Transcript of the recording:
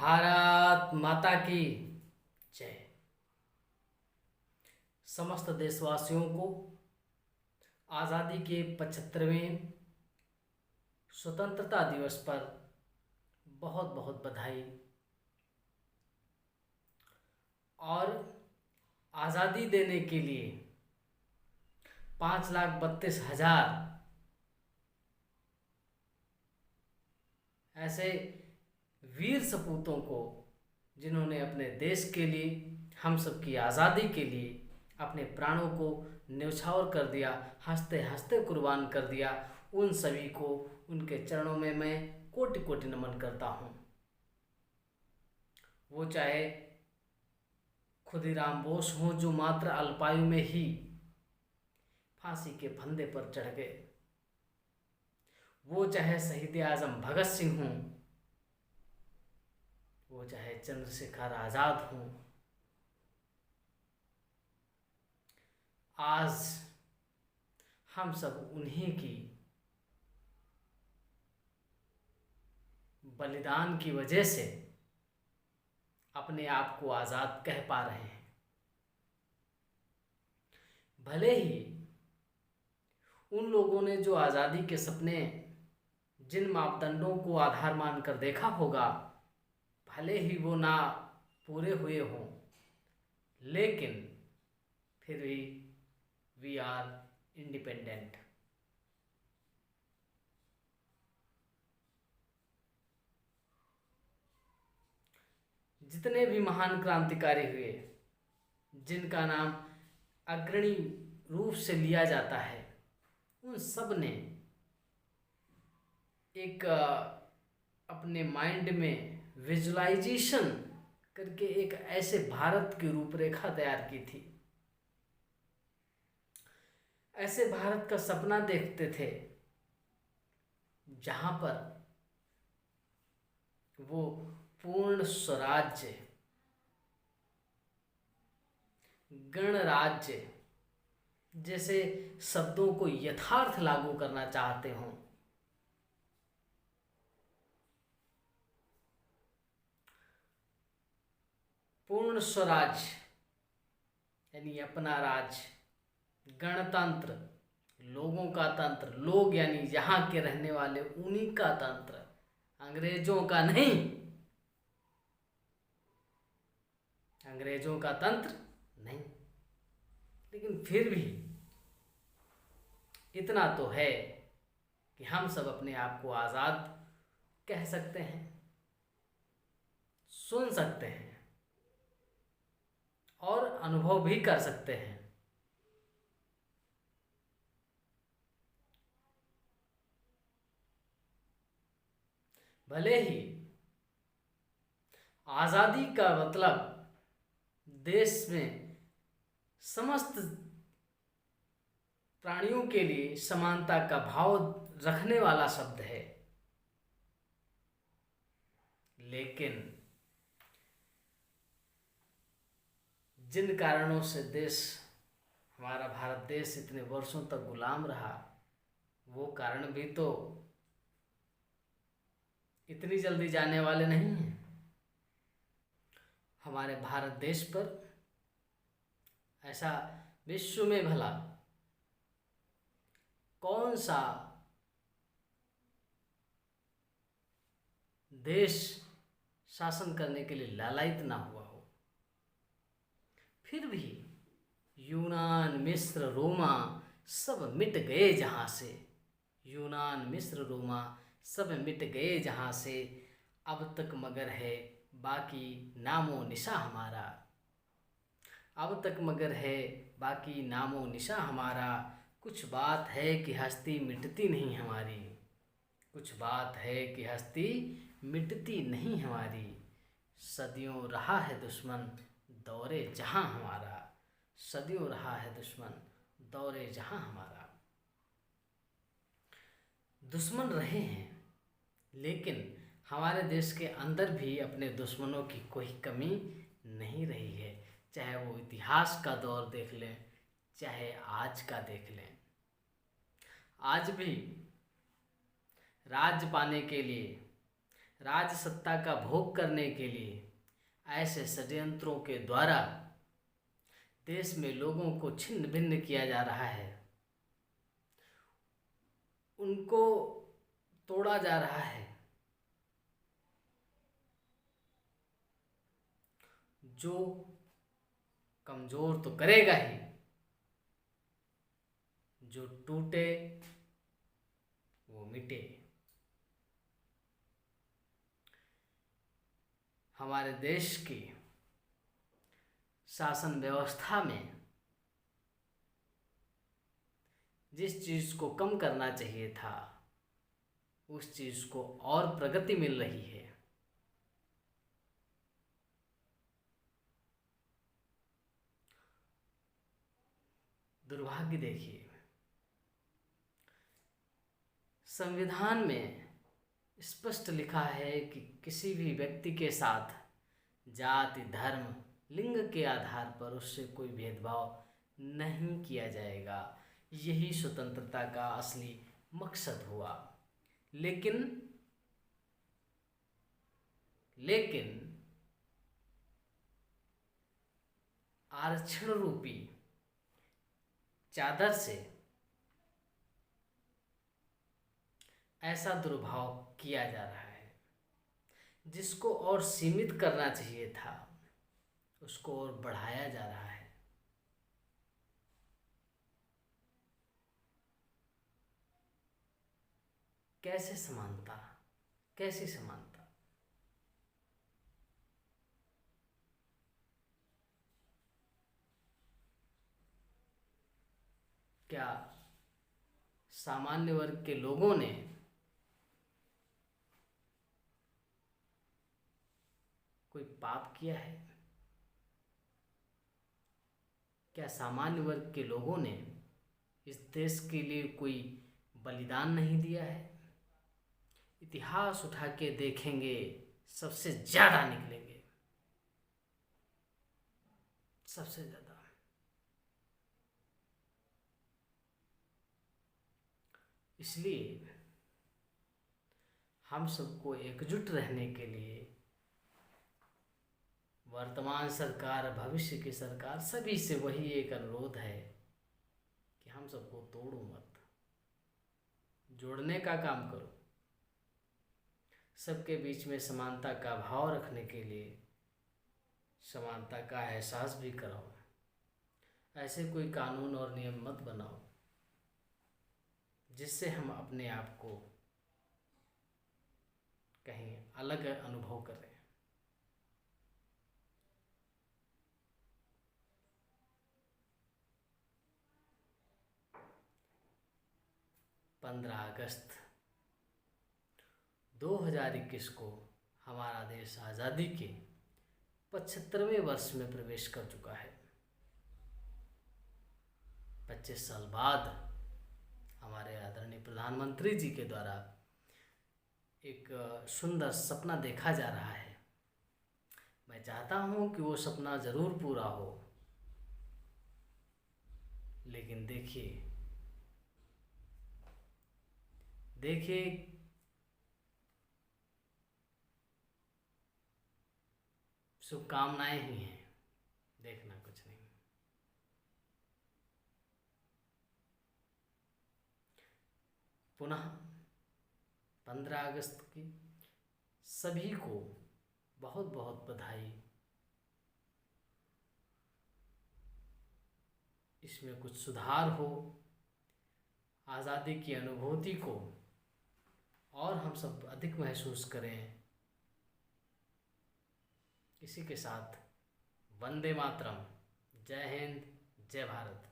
भारत माता की जय। समस्त देशवासियों को आज़ादी के 75वें स्वतंत्रता दिवस पर बहुत बहुत बधाई। और आज़ादी देने के लिए 5,32,000 ऐसे वीर सपूतों को, जिन्होंने अपने देश के लिए, हम सब की आज़ादी के लिए अपने प्राणों को न्यौछावर कर दिया, हंसते हंसते कुर्बान कर दिया, उन सभी को उनके चरणों में मैं कोटि कोटि नमन करता हूँ। वो चाहे खुदीराम बोस हों, जो मात्र अल्पायु में ही फांसी के फंदे पर चढ़ गए, वो चाहे शहीद आजम भगत सिंह हों, वो चाहे चंद्रशेखर आज़ाद हों। आज हम सब उन्हीं की बलिदान की वजह से अपने आप को आज़ाद कह पा रहे हैं। भले ही उन लोगों ने जो आज़ादी के सपने, जिन मापदंडों को आधार मानकर देखा होगा, भले ही वो ना पूरे हुए हों, लेकिन फिर भी वी आर इंडिपेंडेंट। जितने भी महान क्रांतिकारी हुए, जिनका नाम अग्रणी रूप से लिया जाता है, उन सब ने एक अपने माइंड में विजुअलाइजेशन करके एक ऐसे भारत की रूपरेखा तैयार की थी, ऐसे भारत का सपना देखते थे जहां पर वो पूर्ण स्वराज्य, गणराज्य जैसे शब्दों को यथार्थ लागू करना चाहते हों। पूर्ण स्वराज यानी अपना राज, गणतंत्र लोगों का तंत्र, लोग यानी यहाँ के रहने वाले, उन्हीं का तंत्र, अंग्रेजों का नहीं। अंग्रेजों का तंत्र नहीं, लेकिन फिर भी इतना तो है कि हम सब अपने आप को आज़ाद कह सकते हैं, सुन सकते हैं और अनुभव भी कर सकते हैं। भले ही आज़ादी का मतलब देश में समस्त प्राणियों के लिए समानता का भाव रखने वाला शब्द है, लेकिन जिन कारणों से देश, हमारा भारत देश इतने वर्षों तक गुलाम रहा, वो कारण भी तो इतनी जल्दी जाने वाले नहीं हैं। हमारे भारत देश पर ऐसा विश्व में भला कौन सा देश शासन करने के लिए लालायित ना हुआ हो। फिर भी यूनान, मिस्र, रोमा सब मिट गए जहाँ से, यूनान, मिस्र, रोमा सब मिट गए जहाँ से, अब तक मगर है बाकी नामो निशा हमारा, अब तक मगर है बाकी नामो निशा हमारा। कुछ बात है कि हस्ती मिटती नहीं हमारी, कुछ बात है कि हस्ती मिटती नहीं हमारी, सदियों रहा है दुश्मन दौरे जहां हमारा, सदियों रहा है दुश्मन दौरे जहां हमारा। दुश्मन रहे हैं, लेकिन हमारे देश के अंदर भी अपने दुश्मनों की कोई कमी नहीं रही है, चाहे वो इतिहास का दौर देख लें, चाहे आज का देख लें। आज भी राज्य पाने के लिए, राज सत्ता का भोग करने के लिए ऐसे षड्यंत्रों के द्वारा देश में लोगों को छिन्न भिन्न किया जा रहा है, उनको तोड़ा जा रहा है। जो कमजोर तो करेगा ही, जो टूटे वो मिटे। हमारे देश की शासन व्यवस्था में जिस चीज को कम करना चाहिए था, उस चीज को और प्रगति मिल रही है। दुर्भाग्य देखिए, संविधान में स्पष्ट लिखा है कि किसी भी व्यक्ति के साथ जाति, धर्म, लिंग के आधार पर उससे कोई भेदभाव नहीं किया जाएगा। यही स्वतंत्रता का असली मकसद हुआ। लेकिन आरक्षण रूपी चादर से ऐसा दुर्भाव किया जा रहा है, जिसको और सीमित करना चाहिए था उसको और बढ़ाया जा रहा है। कैसे समानता, कैसी समानता? क्या सामान्य वर्ग के लोगों ने कोई पाप किया है? क्या सामान्य वर्ग के लोगों ने इस देश के लिए कोई बलिदान नहीं दिया है? इतिहास उठा के देखेंगे, सबसे ज्यादा निकलेंगे, सबसे ज्यादा। इसलिए हम सबको एकजुट रहने के लिए वर्तमान सरकार, भविष्य की सरकार, सभी से वही एक अनुरोध है कि हम सबको तोड़ो मत, जोड़ने का काम करो। सबके बीच में समानता का भाव रखने के लिए समानता का एहसास भी कराओ। ऐसे कोई कानून और नियम मत बनाओ जिससे हम अपने आप को कहीं अलग अनुभव करें। 15 अगस्त 2021 को हमारा देश आज़ादी के 75वें वर्ष में प्रवेश कर चुका है। 25 साल बाद हमारे आदरणीय प्रधानमंत्री जी के द्वारा एक सुंदर सपना देखा जा रहा है। मैं चाहता हूं कि वो सपना ज़रूर पूरा हो, लेकिन देखिए शुभकामनाएं ही हैं, देखना कुछ नहीं। पुनः 15 अगस्त की सभी को बहुत बहुत बधाई। इसमें कुछ सुधार हो, आज़ादी की अनुभूति को और हम सब अधिक महसूस करें। इसी के साथ वंदे मातरम। जय हिंद, जय भारत।